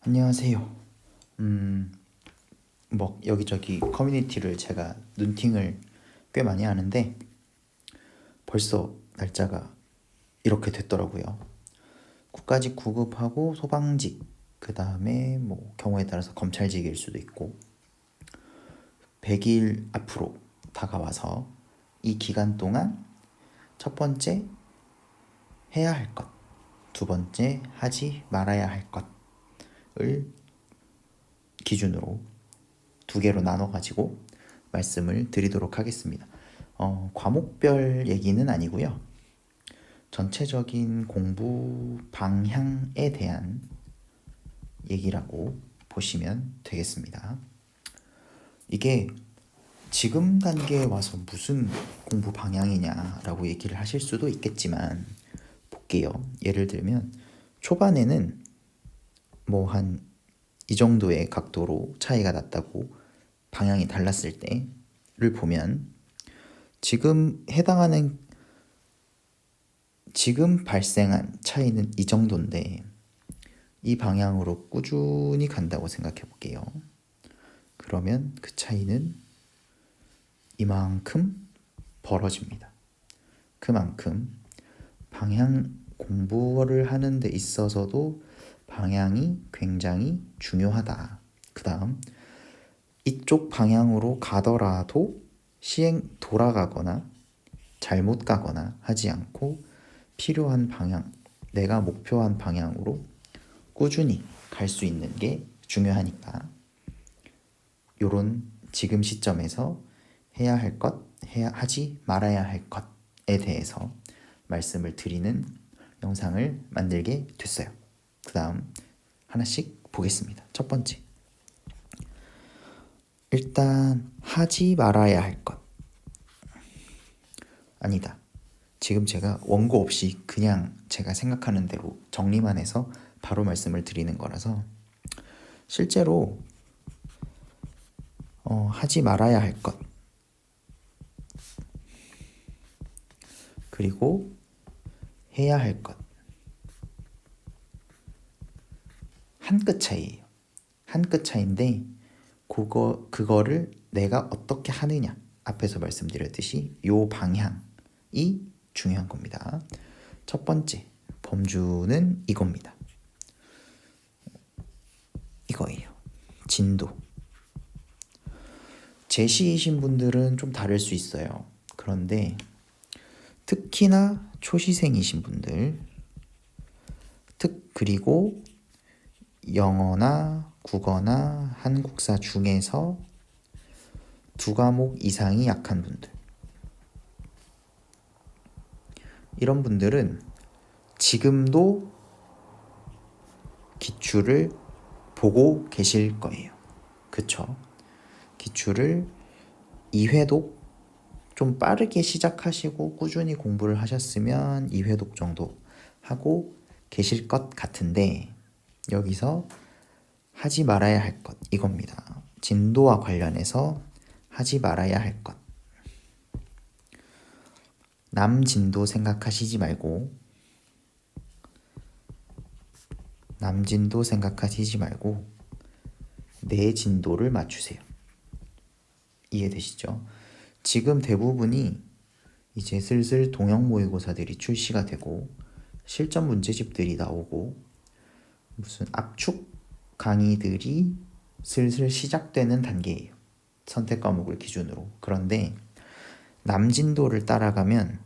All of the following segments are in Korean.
안녕하세요. 여기저기 커뮤니티를 제가 눈팅을 꽤 많이 하는데 벌써 날짜가 이렇게 됐더라고요. 국가직 구급하고 소방직, 그 다음에 경우에 따라서 검찰직일 수도 있고 100일 앞으로 다가와서 이 기간 동안 첫 번째 해야 할 것, 두 번째 하지 말아야 할 것을 기준으로 두 개로 나눠가지고 말씀을 드리도록 하겠습니다. 과목별 얘기는 아니고요. 전체적인 공부 방향에 대한 얘기라고 보시면 되겠습니다. 이게 지금 단계에 와서 무슨 공부 방향이냐라고 얘기를 하실 수도 있겠지만 볼게요. 예를 들면 초반에는 한 이 정도의 각도로 차이가 났다고 방향이 달랐을 때를 보면 지금 발생한 차이는 이 정도인데 이 방향으로 꾸준히 간다고 생각해 볼게요. 그러면 그 차이는 이만큼 벌어집니다. 그만큼 공부를 하는 데 있어서도 방향이 굉장히 중요하다. 그 다음 이쪽 방향으로 가더라도 돌아가거나 잘못 가거나 하지 않고 필요한 방향, 내가 목표한 방향으로 꾸준히 갈 수 있는 게 중요하니까 요런 지금 시점에서 해야 할 것, 하지 말아야 할 것에 대해서 말씀을 드리는 영상을 만들게 됐어요. 그 다음 하나씩 보겠습니다. 첫 번째, 일단 하지 말아야 할 것. 아니다. 지금 제가 원고 없이 그냥 제가 생각하는 대로 정리만 해서 바로 말씀을 드리는 거라서 실제로 하지 말아야 할 것, 그리고 해야 할 것, 한 끗 차이예요. 한 끗 차이인데 그거를 내가 어떻게 하느냐, 앞에서 말씀드렸듯이 요 방향이 중요한 겁니다. 첫 번째 범주는 이겁니다. 이거예요. 진도. 제시이신 분들은 좀 다를 수 있어요. 그런데 특히나 초시생이신 분들, 그리고 영어나 국어나 한국사 중에서 두 과목 이상이 약한 분들, 이런 분들은 지금도 기출을 보고 계실 거예요. 그쵸? 기출을 2회독 좀 빠르게 시작하시고 꾸준히 공부를 하셨으면 2회독 정도 하고 계실 것 같은데 여기서 하지 말아야 할 것, 이겁니다. 진도와 관련해서 하지 말아야 할 것. 남 진도 생각하시지 말고 내 진도를 맞추세요. 이해되시죠? 지금 대부분이 이제 슬슬 동형 모의고사들이 출시가 되고 실전 문제집들이 나오고 무슨 압축 강의들이 슬슬 시작되는 단계예요. 선택 과목을 기준으로. 그런데 남진도를 따라가면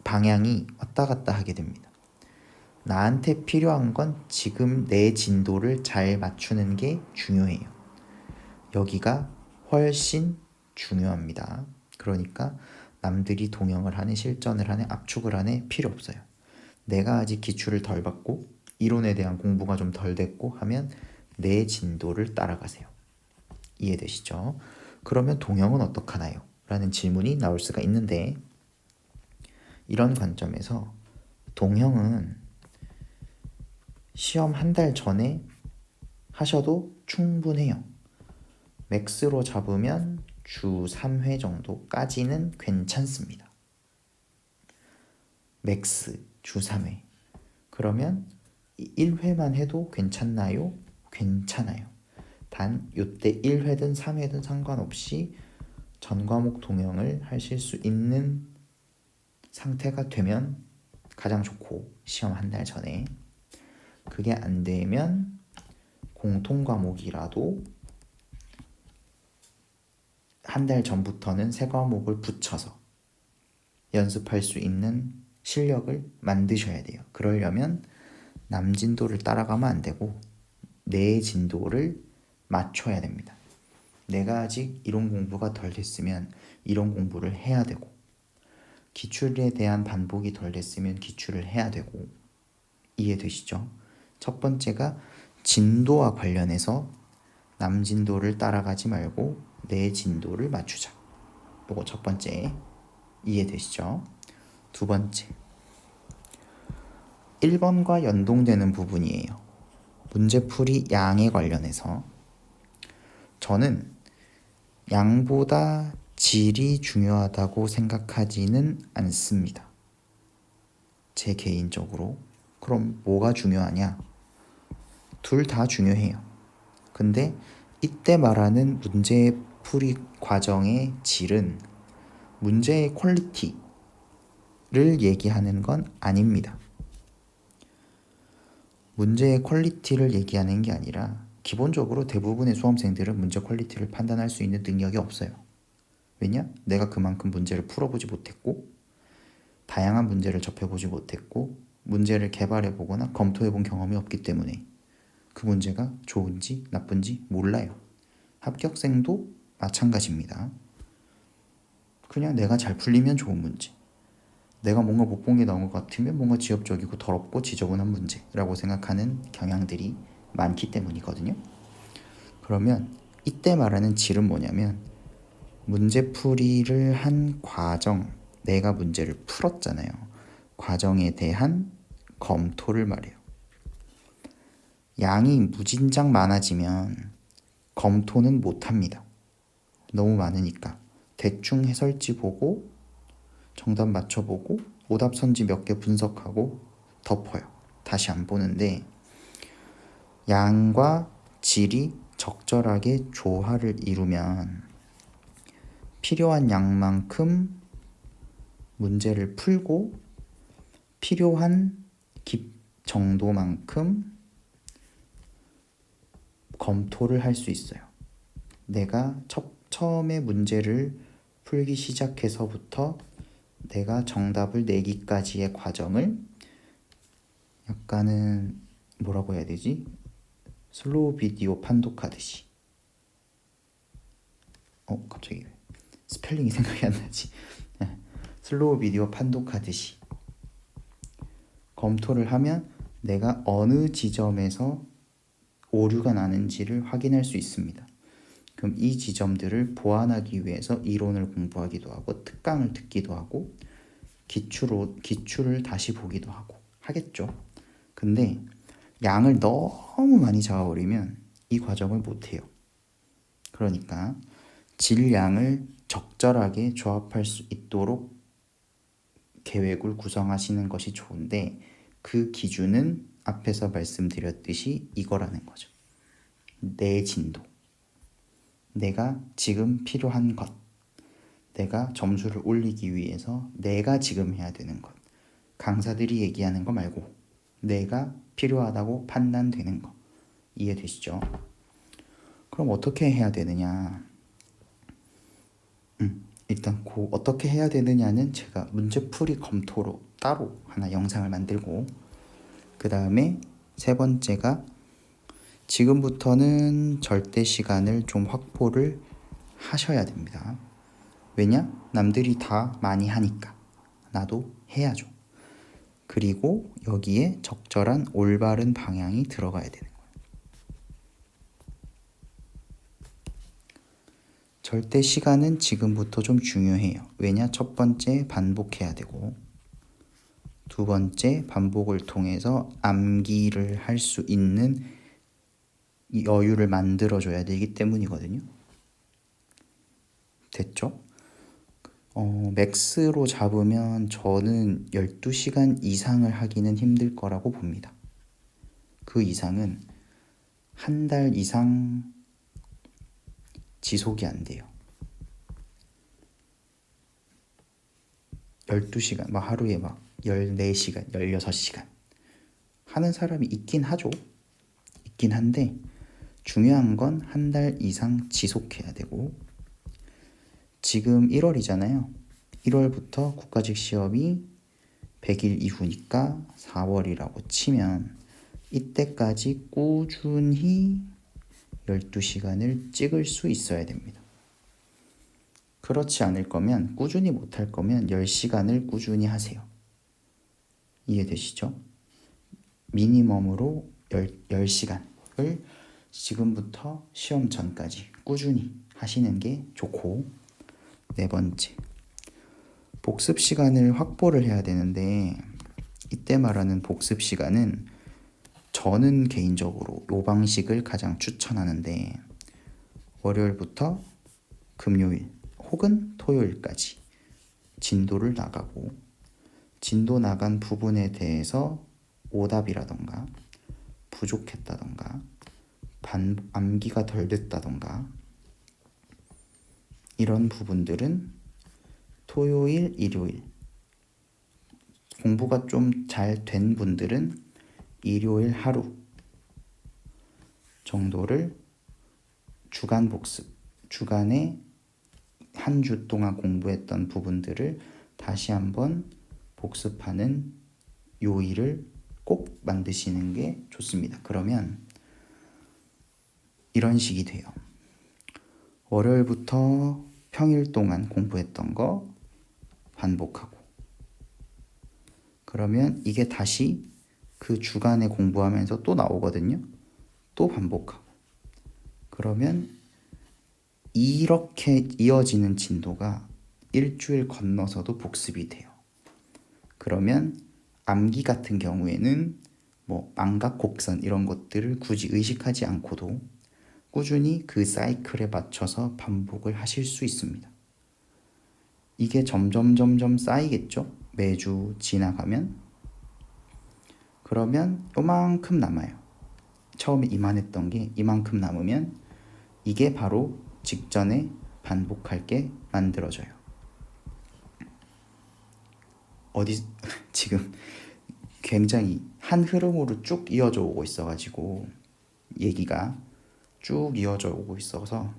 방향이 왔다 갔다 하게 됩니다. 나한테 필요한 건 지금 내 진도를 잘 맞추는 게 중요해요. 여기가 훨씬 중요합니다. 그러니까 남들이 동영을 하네, 실전을 하네, 압축을 하네 필요 없어요. 내가 아직 기출을 덜 받고 이론에 대한 공부가 좀 덜 됐고 하면 내 진도를 따라가세요. 이해되시죠? 그러면 동영은 어떡하나요? 라는 질문이 나올 수가 있는데 이런 관점에서 동영은 시험 한 달 전에 하셔도 충분해요. 맥스로 잡으면 주 3회 정도까지는 괜찮습니다. 맥스 주 3회. 그러면 1회만 해도 괜찮나요? 괜찮아요. 단 요때 1회든 3회든 상관없이 전 과목 동영을 하실 수 있는 상태가 되면 가장 좋고, 시험 한 달 전에. 그게 안 되면 공통 과목이라도 한 달 전부터는 새 과목을 붙여서 연습할 수 있는 실력을 만드셔야 돼요. 그러려면 남 진도를 따라가면 안 되고 내 진도를 맞춰야 됩니다. 내가 아직 이론 공부가 덜 됐으면 이론 공부를 해야 되고, 기출에 대한 반복이 덜 됐으면 기출을 해야 되고. 이해되시죠? 첫 번째가 진도와 관련해서 남 진도를 따라가지 말고 내 진도를 맞추자. 요거 첫 번째. 이해되시죠? 두 번째, 1번과 연동되는 부분이에요. 문제풀이 양에 관련해서 저는 양보다 질이 중요하다고 생각하지는 않습니다. 제 개인적으로. 그럼 뭐가 중요하냐? 둘 다 중요해요. 근데 이때 말하는 문제풀이 과정의 질은 문제의 퀄리티를 얘기하는 건 아닙니다. 문제의 퀄리티를 얘기하는 게 아니라 기본적으로 대부분의 수험생들은 문제 퀄리티를 판단할 수 있는 능력이 없어요. 왜냐? 내가 그만큼 문제를 풀어보지 못했고, 다양한 문제를 접해보지 못했고, 문제를 개발해보거나 검토해본 경험이 없기 때문에 그 문제가 좋은지 나쁜지 몰라요. 합격생도 마찬가지입니다. 그냥 내가 잘 풀리면 좋은 문제, 내가 뭔가 못 본 게 나온 것 같으면 뭔가 지엽적이고 더럽고 지저분한 문제라고 생각하는 경향들이 많기 때문이거든요. 그러면 이때 말하는 질은 뭐냐면, 문제풀이를 한 과정, 내가 문제를 풀었잖아요. 과정에 대한 검토를 말해요. 양이 무진장 많아지면 검토는 못합니다. 너무 많으니까. 대충 해설지 보고 정답 맞춰보고 오답선지 몇 개 분석하고 덮어요. 다시 안 보는데, 양과 질이 적절하게 조화를 이루면 필요한 양만큼 문제를 풀고 필요한 정도만큼 검토를 할 수 있어요. 내가 처음에 문제를 풀기 시작해서부터 내가 정답을 내기까지의 과정을 약간은 뭐라고 해야 되지? 슬로우 비디오 판독하듯이. 갑자기 스펠링이 생각이 안 나지. 슬로우 비디오 판독하듯이 검토를 하면 내가 어느 지점에서 오류가 나는지를 확인할 수 있습니다. 그럼 이 지점들을 보완하기 위해서 이론을 공부하기도 하고 특강을 듣기도 하고 기출을 다시 보기도 하고 하겠죠. 근데 양을 너무 많이 잡아버리면 이 과정을 못해요. 그러니까 질량을 적절하게 조합할 수 있도록 계획을 구성하시는 것이 좋은데, 그 기준은 앞에서 말씀드렸듯이 이거라는 거죠. 내 진도, 내가 지금 필요한 것, 내가 점수를 올리기 위해서 내가 지금 해야 되는 것, 강사들이 얘기하는 거 말고 내가 필요하다고 판단되는 거. 이해되시죠? 그럼 어떻게 해야 되느냐? 일단 어떻게 해야 되느냐는 제가 문제풀이 검토로 따로 하나 영상을 만들고, 그 다음에 세 번째가 지금부터는 절대 시간을 좀 확보를 하셔야 됩니다. 왜냐? 남들이 다 많이 하니까 나도 해야죠. 그리고 여기에 적절한 올바른 방향이 들어가야 되는 거예요. 절대 시간은 지금부터 좀 중요해요. 왜냐? 첫 번째, 반복해야 되고, 두 번째, 반복을 통해서 암기를 할 수 있는 여유를 만들어줘야 되기 때문이거든요. 됐죠? 맥스로 잡으면 저는 12시간 이상을 하기는 힘들 거라고 봅니다. 그 이상은 한 달 이상 지속이 안 돼요. 12시간, 막 하루에 막 14시간, 16시간 하는 사람이 있긴 하죠. 있긴 한데 중요한 건 한 달 이상 지속해야 되고, 지금 1월이잖아요. 1월부터 국가직 시험이 100일 이후니까 4월이라고 치면 이때까지 꾸준히 12시간을 찍을 수 있어야 됩니다. 그렇지 않을 거면, 꾸준히 못할 거면 10시간을 꾸준히 하세요. 이해되시죠? 미니멈으로 10시간을 지금부터 시험 전까지 꾸준히 하시는 게 좋고, 네 번째, 복습 시간을 확보를 해야 되는데, 이때 말하는 복습 시간은 저는 개인적으로 이 방식을 가장 추천하는데, 월요일부터 금요일 혹은 토요일까지 진도를 나가고, 진도 나간 부분에 대해서 오답이라던가 부족했다던가 암기가 덜 됐다던가 이런 부분들은 토요일, 일요일, 공부가 좀 잘 된 분들은 일요일 하루 정도를 주간 복습, 주간에 한 주 동안 공부했던 부분들을 다시 한번 복습하는 요일을 꼭 만드시는 게 좋습니다. 그러면 이런 식이 돼요. 월요일부터 평일 동안 공부했던 거 반복하고, 그러면 이게 다시 그 주간에 공부하면서 또 나오거든요. 또 반복하고. 그러면 이렇게 이어지는 진도가 일주일 건너서도 복습이 돼요. 그러면 암기 같은 경우에는 뭐 망각, 곡선 이런 것들을 굳이 의식하지 않고도 꾸준히 그 사이클에 맞춰서 반복을 하실 수 있습니다. 이게 점점 쌓이겠죠? 매주 지나가면. 그러면 요만큼 남아요. 처음에 이만했던 게 이만큼 남으면 이게 바로 직전에 반복할 게 만들어져요. 지금 굉장히 한 흐름으로 쭉 이어져 오고 있어가지고 얘기가 쭉 이어져 오고 있어서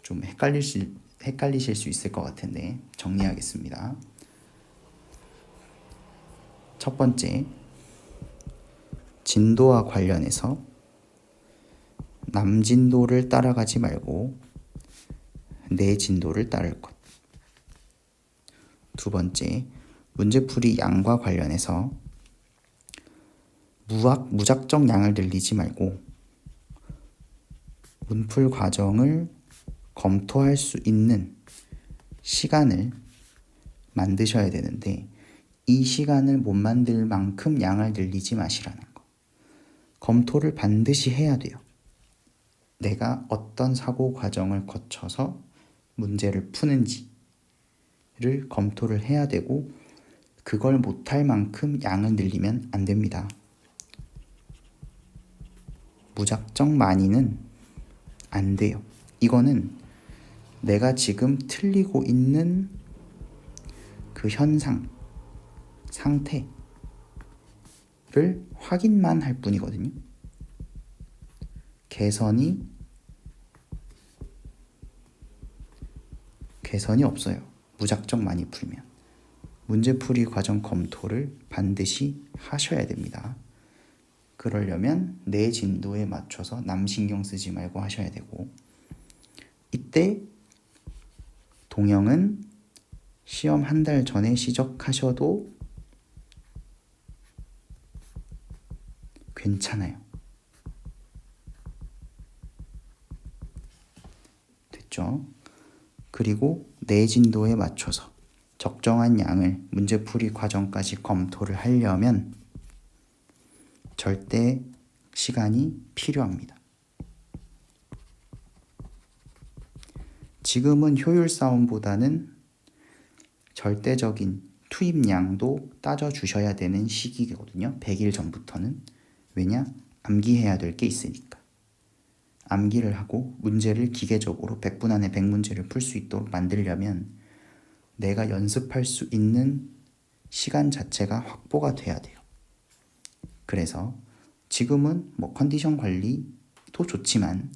좀 헷갈리실 수 있을 것 같은데 정리하겠습니다. 첫 번째, 진도와 관련해서 남 진도를 따라가지 말고 내 진도를 따를 것. 두 번째, 문제풀이 양과 관련해서 무작정 양을 늘리지 말고 문풀 과정을 검토할 수 있는 시간을 만드셔야 되는데, 이 시간을 못 만들 만큼 양을 늘리지 마시라는 거. 검토를 반드시 해야 돼요. 내가 어떤 사고 과정을 거쳐서 문제를 푸는지를 검토를 해야 되고, 그걸 못할 만큼 양을 늘리면 안 됩니다. 무작정 많이는 안 돼요. 이거는 내가 지금 틀리고 있는 그 현상, 상태를 확인만 할 뿐이거든요. 개선이 없어요. 무작정 많이 풀면. 문제풀이 과정 검토를 반드시 하셔야 됩니다. 그러려면 내 진도에 맞춰서 남 신경 쓰지 말고 하셔야 되고, 이때 동영은 시험 한 달 전에 시작하셔도 괜찮아요. 됐죠? 그리고 내 진도에 맞춰서 적정한 양을 문제풀이 과정까지 검토를 하려면 절대 시간이 필요합니다. 지금은 효율 싸움보다는 절대적인 투입량도 따져주셔야 되는 시기거든요. 100일 전부터는. 왜냐? 암기해야 될 게 있으니까. 암기를 하고 문제를 기계적으로 100분 안에 100문제를 풀 수 있도록 만들려면 내가 연습할 수 있는 시간 자체가 확보가 돼야 돼요. 그래서 지금은 뭐 컨디션 관리도 좋지만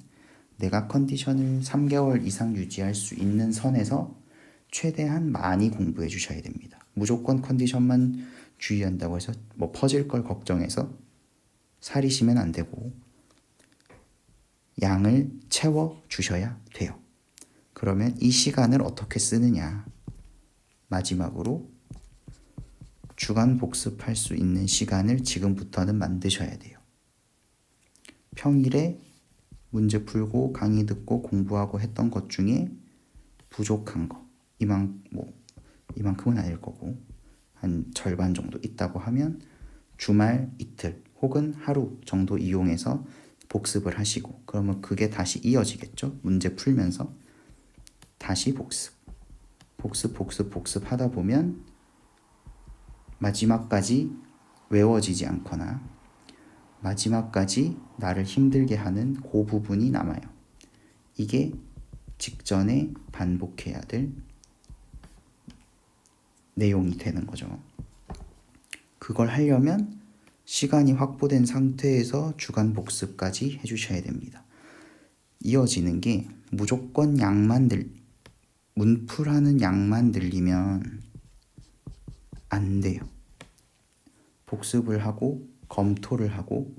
내가 컨디션을 3개월 이상 유지할 수 있는 선에서 최대한 많이 공부해 주셔야 됩니다. 무조건 컨디션만 주의한다고 해서 뭐 퍼질 걸 걱정해서 살이시면 안 되고 양을 채워 주셔야 돼요. 그러면 이 시간을 어떻게 쓰느냐? 마지막으로 주간 복습할 수 있는 시간을 지금부터는 만드셔야 돼요. 평일에 문제 풀고 강의 듣고 공부하고 했던 것 중에 부족한 거 이만큼은 아닐 거고 한 절반 정도 있다고 하면 주말 이틀 혹은 하루 정도 이용해서 복습을 하시고 그러면 그게 다시 이어지겠죠. 문제 풀면서 다시 복습 하다 보면 마지막까지 외워지지 않거나 마지막까지 나를 힘들게 하는 그 부분이 남아요. 이게 직전에 반복해야 될 내용이 되는 거죠. 그걸 하려면 시간이 확보된 상태에서 주간 복습까지 해주셔야 됩니다. 이어지는 게 무조건 문풀하는 양만 늘리면 안 돼요. 복습을 하고 검토를 하고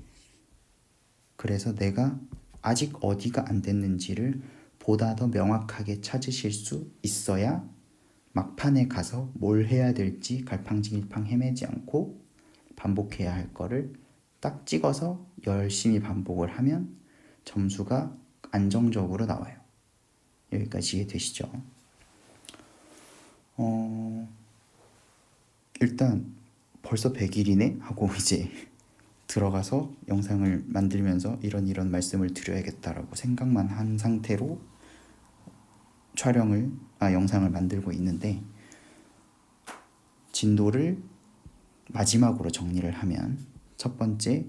그래서 내가 아직 어디가 안 됐는지를 보다 더 명확하게 찾으실 수 있어야 막판에 가서 뭘 해야 될지 갈팡질팡 헤매지 않고 반복해야 할 거를 딱 찍어서 열심히 반복을 하면 점수가 안정적으로 나와요. 여기까지 이해되시죠? 일단 벌써 100일이네 하고 이제 들어가서 영상을 만들면서 이런 말씀을 드려야겠다라고 생각만 한 상태로 영상을 만들고 있는데 진도를 마지막으로 정리를 하면 첫 번째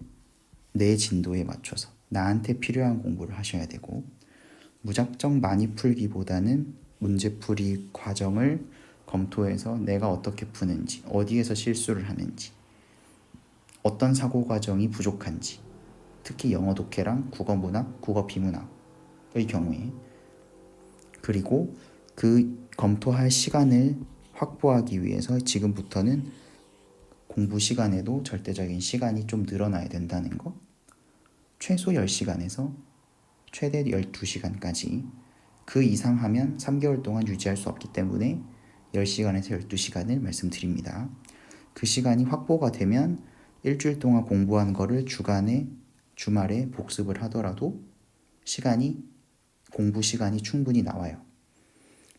내 진도에 맞춰서 나한테 필요한 공부를 하셔야 되고 무작정 많이 풀기보다는 문제풀이 과정을 검토해서 내가 어떻게 푸는지 어디에서 실수를 하는지 어떤 사고 과정이 부족한지 특히 영어 독해랑 국어 문학, 국어 비문학의 경우에 그리고 그 검토할 시간을 확보하기 위해서 지금부터는 공부 시간에도 절대적인 시간이 좀 늘어나야 된다는 거 최소 10시간에서 최대 12시간까지 그 이상 하면 3개월 동안 유지할 수 없기 때문에 10시간에서 12시간을 말씀드립니다. 그 시간이 확보가 되면 일주일 동안 공부한 거를 주말에 복습을 하더라도 공부 시간이 충분히 나와요.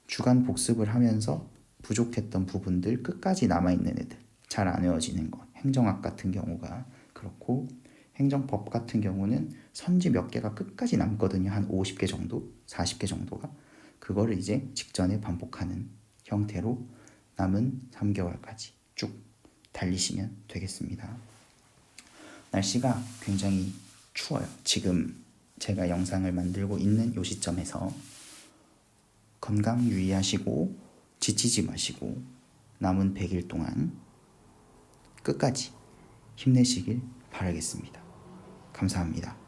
주간 복습을 하면서 부족했던 부분들 끝까지 남아있는 애들 잘 안 외워지는 거 행정학 같은 경우가 그렇고 행정법 같은 경우는 선지 몇 개가 끝까지 남거든요. 한 50개 정도 40개 정도가 그거를 이제 직전에 반복하는 형태로 남은 3개월까지 쭉 달리시면 되겠습니다. 날씨가 굉장히 추워요. 지금 제가 영상을 만들고 있는 이 시점에서 건강 유의하시고 지치지 마시고 남은 100일 동안 끝까지 힘내시길 바라겠습니다. 감사합니다.